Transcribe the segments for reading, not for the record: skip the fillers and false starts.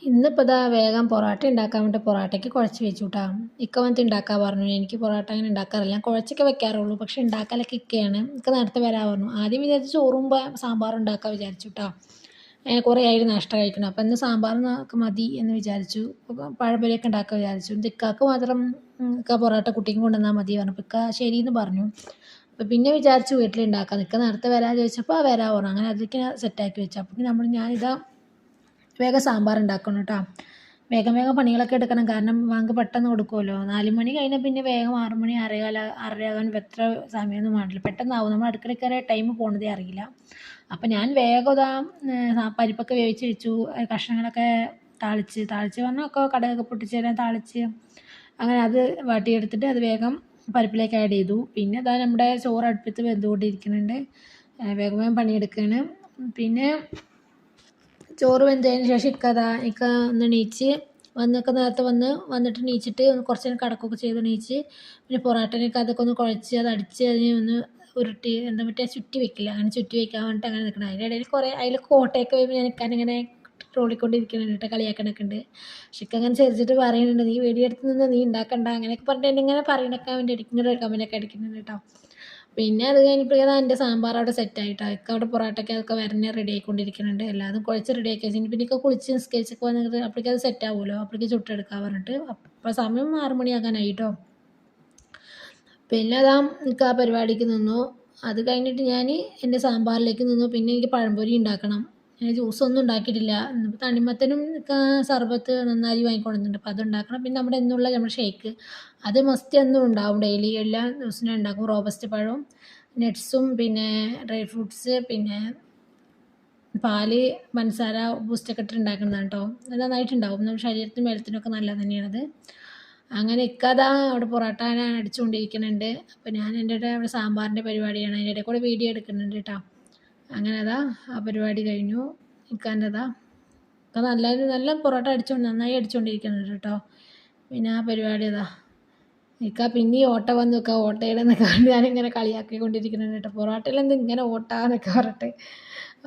ഇന്നിപ്പോൾ ഇതാ വേഗം പൊറോട്ട ഉണ്ടാക്കാൻ വേണ്ടി പൊറോട്ടയ്ക്ക് കുഴച്ച് വെച്ചു കേട്ടോ. ഇക്ക വന്നിട്ട് ഉണ്ടാക്കാൻ പറഞ്ഞു. എനിക്ക് പൊറോട്ട അങ്ങനെ ഉണ്ടാക്കാറില്ല, ഞാൻ കുഴച്ചൊക്കെ വെക്കാറുള്ളൂ. പക്ഷേ ഉണ്ടാക്കലൊക്കെ ഇക്കയാണ്. ഇക്ക നേരത്തെ വരാൻ പറഞ്ഞു. ആദ്യം വിചാരിച്ചു ചോറും സാമ്പാറും ഉണ്ടാക്കാൻ വിചാരിച്ചു കേട്ടോ. കുറേ ആയിട്ട് നാഷ്ട കഴിക്കണം, അപ്പോൾ ഇന്ന് സാമ്പാറിനൊക്കെ മതി എന്ന് വിചാരിച്ചു. പഴംപൊരിയൊക്കെ ഉണ്ടാക്കാൻ വിചാരിച്ചു. ഇത് ഇക്കാക്ക് മാത്രം ഇക്ക പൊറോട്ട കുട്ടിക്കും കൊണ്ടുവന്നാൽ മതി പറഞ്ഞു. അപ്പോൾ ഇക്ക ശരിയെന്ന് പറഞ്ഞു. അപ്പോൾ പിന്നെ വിചാരിച്ചു വീട്ടിലുണ്ടാക്കാൻ. ഇക്ക നേരത്തെ വരാൻ ചോദിച്ചപ്പോൾ വരാൻ പറഞ്ഞു. അങ്ങനെ അതിലേക്ക് സെറ്റാക്കി വെച്ചു. അപ്പോൾ ഞാനിതാ വേഗം സാമ്പാർ ഉണ്ടാക്കണം കേട്ടോ. വേഗം വേഗം പണികളൊക്കെ എടുക്കണം, കാരണം വാങ്ക് പെട്ടെന്ന് കൊടുക്കുമല്ലോ. 4 മണി കഴിഞ്ഞാൽ പിന്നെ വേഗം 6 മണി 6:15 എത്ര സമയമൊന്നും വേണ്ടില്ല, പെട്ടെന്നാവും. നമ്മൾ അടുക്കളയിൽ കയറിയ ടൈം പോണതേ അറിയില്ല. അപ്പം ഞാൻ വേഗം ഇതാ പരിപ്പൊക്കെ വേവിച്ച് വെച്ചു. കഷ്ണങ്ങളൊക്കെ താളിച്ച് പറഞ്ഞാൽ ഒക്കെ കടുകൊക്കെ പൊട്ടിച്ച് തരാൻ താളിച്ച് അങ്ങനെ അത് വാട്ടിയെടുത്തിട്ട് അത് വേഗം പരിപ്പിലേക്ക് ആഡ് ചെയ്തു. പിന്നെ ഇതാ നമ്മുടെ ചോറ് അടുപ്പത്ത് വെന്തുകൊണ്ടിരിക്കുന്നുണ്ട്. വേഗം വേഗം പണിയെടുക്കുകയാണ്. പിന്നെ ചോറ് വെന്തതിന് ശേഷം ഇക്ക ഒന്ന് എണീച്ച് വന്നൊക്കെ നേരത്തെ വന്നിട്ട് എണീച്ചിട്ട് കുറച്ച് നേരം കിടക്കുകയൊക്കെ ചെയ്ത് എണീച്ച് പിന്നെ പൊറോട്ടയൊക്കെ അതൊക്കെ ഒന്ന് കുഴച്ച് അത് അടിച്ച് അതിനെ ഒന്ന് ഉരുട്ടി മറ്റേ ചുറ്റി വെക്കില്ല, അങ്ങനെ ചുറ്റി വെക്കാൻ വേണ്ടിയിട്ട് അങ്ങനെ നിൽക്കണം. അതിൻ്റെ ഇടയിൽ കുറേ അതിൽ കോട്ടയൊക്കെ വരുമ്പോൾ ഞാൻ ഇക്കാനിങ്ങനെ ട്രോളിക്കൊണ്ടിരിക്കുന്നുണ്ട് കേട്ടോ, കളിയാക്കണൊക്കെ ഉണ്ട്. പക്ഷെ അങ്ങനെ ചിരിച്ചിട്ട് പറയുന്നുണ്ട്, നീ വീഡിയോ എടുത്ത് നിന്ന് നീ ഉണ്ടാക്കണ്ട അങ്ങനെയൊക്കെ പറഞ്ഞിട്ട് ഇങ്ങനെ പറയണൊക്കെ വേണ്ടി ഇങ്ങനെ കമൻ്റൊക്കെ അടിക്കുന്നുണ്ട് കേട്ടോ. പിന്നെ അത് കഴിഞ്ഞപ്പോഴേക്കും എൻ്റെ സാമ്പാർ അവിടെ സെറ്റായിട്ടോ. ഇക്ക അവിടെ പൊറോട്ടയ്ക്ക് അതൊക്കെ വരഞ്ഞ് റെഡി ആയിക്കൊണ്ടിരിക്കുന്നുണ്ട്. എല്ലാതും കുഴച്ച് റെഡി ആക്കി വെച്ചിട്ട് പിന്നെ കുളിച്ച് നിസ്കരിച്ചൊക്കെ വന്നിട്ട് അപ്പോഴേക്കും അത് സെറ്റ് ആവുമല്ലോ, അപ്പോഴേക്കും ചുട്ടെടുക്കാൻ പറഞ്ഞിട്ട്. അപ്പോൾ സമയം 6 മണിയാകാനായി കേട്ടോ. പിന്നെ അതാ എനിക്ക് ആ പരിപാടിക്ക് നിന്നു. അത് കഴിഞ്ഞിട്ട് ഞാൻ എൻ്റെ സാമ്പാറിലേക്ക് നിന്നു. പിന്നെ എനിക്ക് പഴംപൊരി ഉണ്ടാക്കണം. ഞാൻ ജ്യൂസൊന്നും ഉണ്ടാക്കിയിട്ടില്ല. ഇന്നിപ്പോൾ തണ്ണിമത്തനും സർബത്ത് നന്നായി വാങ്ങിക്കൊണ്ടുവന്നിട്ടുണ്ട്, അപ്പോൾ അതുണ്ടാക്കണം. പിന്നെ നമ്മുടെ ഷേക്ക് അത് മസ്റ്റ് എന്നും ഉണ്ടാവും, ഡെയിലി എല്ലാ ദിവസവും ഉണ്ടാക്കും. റോബസ്റ്റ് പഴവും നട്ട്സും പിന്നെ ഡ്രൈ ഫ്രൂട്ട്സ് പിന്നെ പാല് പഞ്ചസാര ബൂസ്റ്റൊക്കെ ഇട്ട് ഉണ്ടാക്കുന്നതാണ് കേട്ടോ. അത് നന്നായിട്ടുണ്ടാവും, നമ്മുടെ ശരീരത്തിനും ഹെൽത്തിനൊക്കെ നല്ലത് തന്നെയാണത്. അങ്ങനെ ഇക്കതാ അവിടെ പൊറോട്ട അടിച്ചുകൊണ്ടിരിക്കുന്നുണ്ട്. അപ്പോൾ ഞാൻ എൻ്റെ അവിടെ സാമ്പാറിൻ്റെ പരിപാടിയാണ്, അതിൻ്റെ ഇടയിൽ കൂടെ വീഡിയോ എടുക്കുന്നുണ്ട് കേട്ടോ. അങ്ങനെ അതാ ആ പരിപാടി കഴിഞ്ഞു. ഇക്കാൻ്റെതാ ഇക്ക നല്ല പൊറോട്ട നന്നായി അടിച്ചുകൊണ്ടിരിക്കുന്നുണ്ട് കേട്ടോ. പിന്നെ ആ പരിപാടി അതാ ഇക്ക പിന്നെ ഓട്ട വന്ന് നിൽക്കുക, ഓട്ടയുടെ നിൽക്കാണ്ട് ഞാനിങ്ങനെ കളിയാക്കിക്കൊണ്ടിരിക്കുന്നുണ്ട് കേട്ടോ. പൊറോട്ടയിലെന്ത് ഇങ്ങനെ ഓട്ടാന്നൊക്കെ പറഞ്ഞിട്ട്.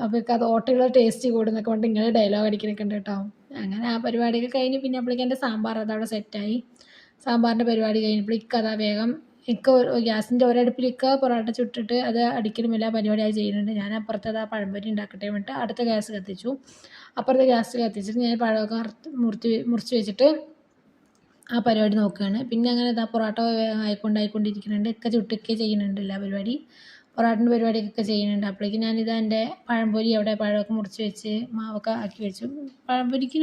അപ്പോൾ ഇക്ക അത് ഓട്ടയുള്ള ടേസ്റ്റ് കൂടുന്നൊക്കെ പറഞ്ഞിട്ട് ഇങ്ങനെ ഡയലോഗ് അടിക്കുന്നൊക്കെ ഉണ്ട് കേട്ടോ. അങ്ങനെ ആ പരിപാടിയൊക്കെ കഴിഞ്ഞ് പിന്നെ അപ്പോഴേക്കും എൻ്റെ സാമ്പാർ അതവിടെ സെറ്റായി. സാമ്പാറിൻ്റെ പരിപാടി കഴിഞ്ഞപ്പോൾ ഇക്ക അതാ വേഗം ഗ്യാസിൻ്റെ ഒരടുപ്പിൽ ഇക്ക പൊറോട്ട ചുട്ടിട്ട് അത് അടിക്കലും എല്ലാ പരിപാടിയായി ചെയ്യുന്നുണ്ട്. ഞാൻ അപ്പുറത്ത് അതാ പഴംപൊരി ഉണ്ടാക്കട്ടെ വേണ്ടിയിട്ട് അടുത്ത ഗ്യാസ് കത്തിച്ചു. അപ്പുറത്തെ ഗ്യാസ് കത്തിച്ചിട്ട് ഞാൻ പഴമൊക്കെ മുറിച്ച് വെച്ചിട്ട് ആ പരിപാടി നോക്കുകയാണ്. പിന്നെ അങ്ങനെ ഇതാ പൊറോട്ട ആയിക്കൊണ്ടിരിക്കുന്നുണ്ട്. ഇക്ക ചുട്ടൊക്കെ ചെയ്യുന്നുണ്ട് എല്ലാ പരിപാടി, പൊറോട്ടൻ്റെ പരിപാടിയൊക്കെ ചെയ്യുന്നുണ്ട്. അപ്പോഴേക്കും ഞാനിതാ എൻ്റെ പഴംപൊരി അവിടെ പഴമൊക്കെ മുറിച്ച് വെച്ച് മാവൊക്കെ ആക്കി വെച്ചു. പഴംപൊരിക്ക്